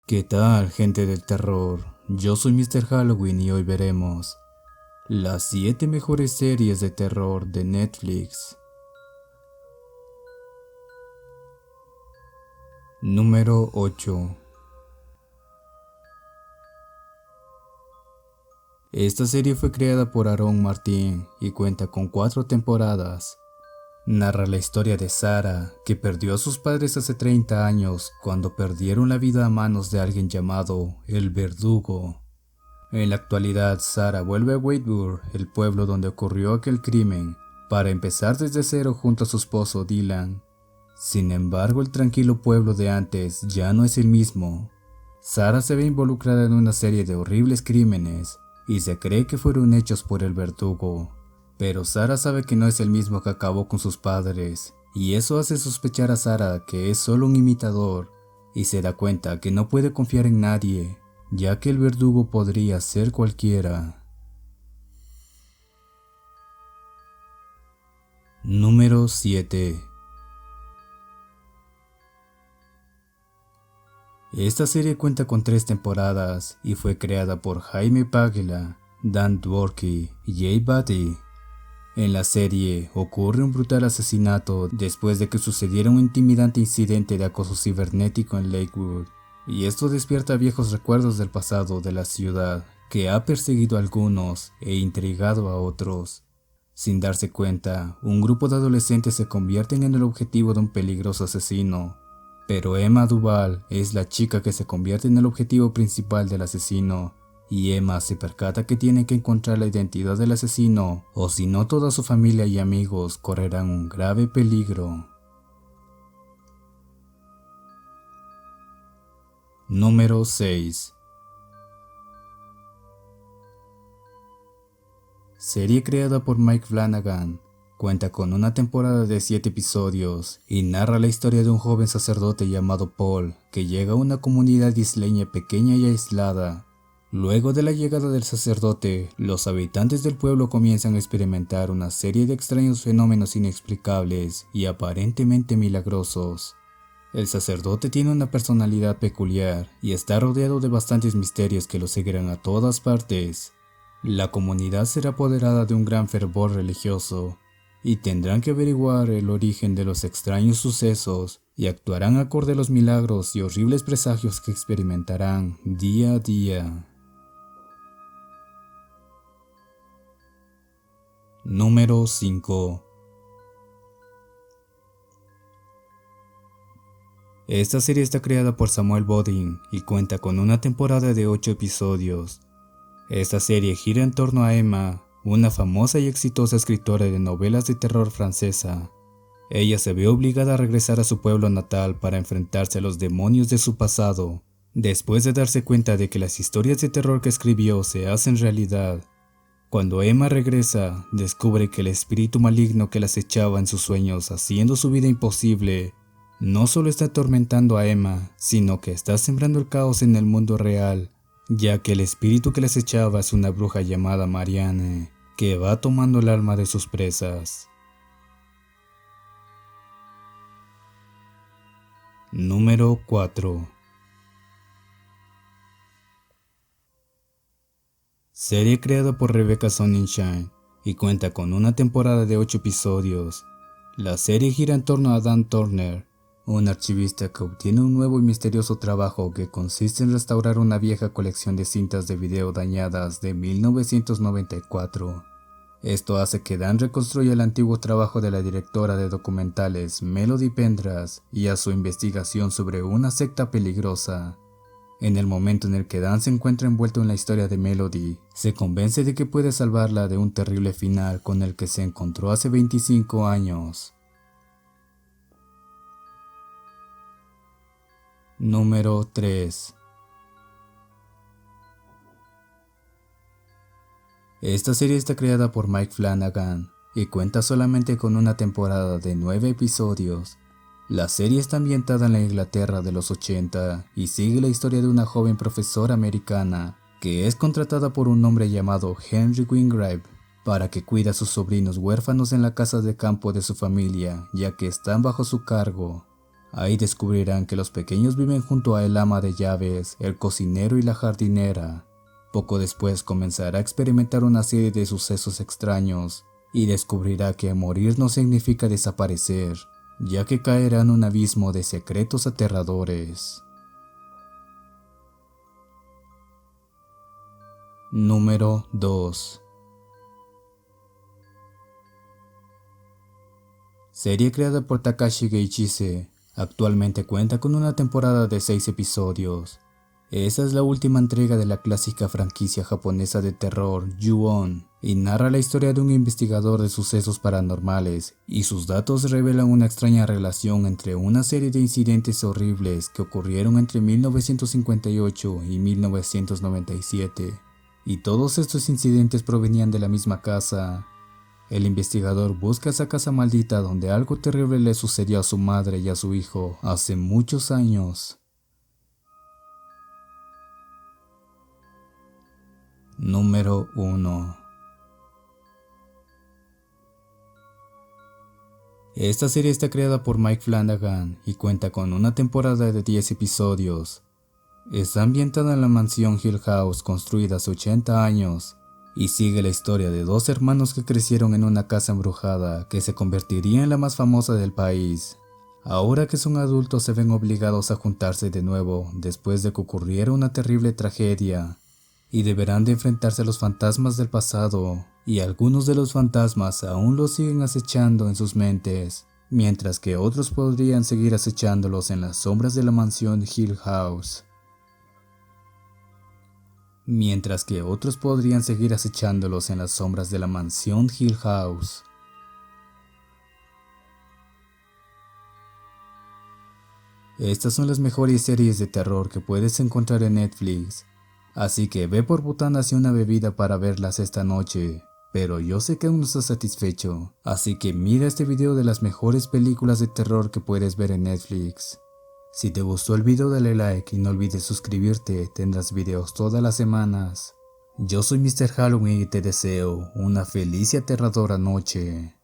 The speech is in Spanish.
¿Qué tal, gente del terror? Yo soy Mr. Halloween y hoy veremos las 7 mejores series de terror de Netflix. Número 8. Esta serie fue creada por Aaron Martin y cuenta con 4 temporadas. Narra la historia de Sarah, que perdió a sus padres hace 30 años cuando perdieron la vida a manos de alguien llamado el Verdugo. En la actualidad, Sarah vuelve a Whitburn, el pueblo donde ocurrió aquel crimen, para empezar desde cero junto a su esposo Dylan. Sin embargo, el tranquilo pueblo de antes ya no es el mismo. Sarah se ve involucrada en una serie de horribles crímenes y se cree que fueron hechos por el Verdugo. Pero Sarah sabe que no es el mismo que acabó con sus padres, y eso hace sospechar a Sarah que es solo un imitador, y se da cuenta que no puede confiar en nadie, ya que el Verdugo podría ser cualquiera. Número 7. Esta serie cuenta con 3 temporadas y fue creada por Jaime Pagela, Dan Dworkin y Jay Batty. En la serie ocurre un brutal asesinato después de que sucediera un intimidante incidente de acoso cibernético en Lakewood, y esto despierta viejos recuerdos del pasado de la ciudad, que ha perseguido a algunos e intrigado a otros. Sin darse cuenta, un grupo de adolescentes se convierten en el objetivo de un peligroso asesino, pero Emma Duval es la chica que se convierte en el objetivo principal del asesino, y Emma se percata que tiene que encontrar la identidad del asesino, o si no toda su familia y amigos correrán un grave peligro. Número 6. Serie creada por Mike Flanagan, cuenta con una temporada de 7 episodios y narra la historia de un joven sacerdote llamado Paul que llega a una comunidad isleña pequeña y aislada. Luego de la llegada del sacerdote, los habitantes del pueblo comienzan a experimentar una serie de extraños fenómenos inexplicables y aparentemente milagrosos. El sacerdote tiene una personalidad peculiar y está rodeado de bastantes misterios que lo seguirán a todas partes. La comunidad será apoderada de un gran fervor religioso y tendrán que averiguar el origen de los extraños sucesos y actuarán acorde a los milagros y horribles presagios que experimentarán día a día. Número 5. Esta serie está creada por Samuel Bodin y cuenta con una temporada de 8 episodios. Esta serie gira en torno a Emma, una famosa y exitosa escritora de novelas de terror francesa. Ella se ve obligada a regresar a su pueblo natal para enfrentarse a los demonios de su pasado, después de darse cuenta de que las historias de terror que escribió se hacen realidad. Cuando Emma regresa, descubre que el espíritu maligno que la acechaba en sus sueños haciendo su vida imposible, no solo está atormentando a Emma, sino que está sembrando el caos en el mundo real, ya que el espíritu que la acechaba es una bruja llamada Marianne, que va tomando el alma de sus presas. Número 4. Serie creada por Rebecca Sonnenschein y cuenta con una temporada de 8 episodios. La serie gira en torno a Dan Turner, un archivista que obtiene un nuevo y misterioso trabajo que consiste en restaurar una vieja colección de cintas de video dañadas de 1994. Esto hace que Dan reconstruya el antiguo trabajo de la directora de documentales Melody Pendras y a su investigación sobre una secta peligrosa. En el momento en el que Dan se encuentra envuelto en la historia de Melody, se convence de que puede salvarla de un terrible final con el que se encontró hace 25 años. Número 3. Esta serie está creada por Mike Flanagan y cuenta solamente con una temporada de 9 episodios. La serie está ambientada en la Inglaterra de los 80 y sigue la historia de una joven profesora americana que es contratada por un hombre llamado Henry Wingrave para que cuide a sus sobrinos huérfanos en la casa de campo de su familia, ya que están bajo su cargo. Ahí descubrirán que los pequeños viven junto a el ama de llaves, el cocinero y la jardinera. Poco después comenzará a experimentar una serie de sucesos extraños y descubrirá que morir no significa desaparecer, ya que caerá en un abismo de secretos aterradores. Número 2. Serie creada por Takashi Geichise, actualmente cuenta con una temporada de 6 episodios. Esa es la última entrega de la clásica franquicia japonesa de terror Ju-On y narra la historia de un investigador de sucesos paranormales y sus datos revelan una extraña relación entre una serie de incidentes horribles que ocurrieron entre 1958 y 1997. Y todos estos incidentes provenían de la misma casa. El investigador busca esa casa maldita donde algo terrible le sucedió a su madre y a su hijo hace muchos años. Número 1. Esta serie está creada por Mike Flanagan y cuenta con una temporada de 10 episodios. Está ambientada en la mansión Hill House construida hace 80 años y sigue la historia de dos hermanos que crecieron en una casa embrujada que se convertiría en la más famosa del país. Ahora que son adultos se ven obligados a juntarse de nuevo después de que ocurriera una terrible tragedia y deberán de enfrentarse a los fantasmas del pasado, y algunos de los fantasmas aún los siguen acechando en sus mentes, mientras que otros podrían seguir acechándolos en las sombras de la mansión Hill House. Estas son las mejores series de terror que puedes encontrar en Netflix, así que ve por botanas y una bebida para verlas esta noche, pero yo sé que aún no estás satisfecho, así que mira este video de las mejores películas de terror que puedes ver en Netflix. Si te gustó el video dale like y no olvides suscribirte, tendrás videos todas las semanas. Yo soy Mr. Halloween y te deseo una feliz y aterradora noche.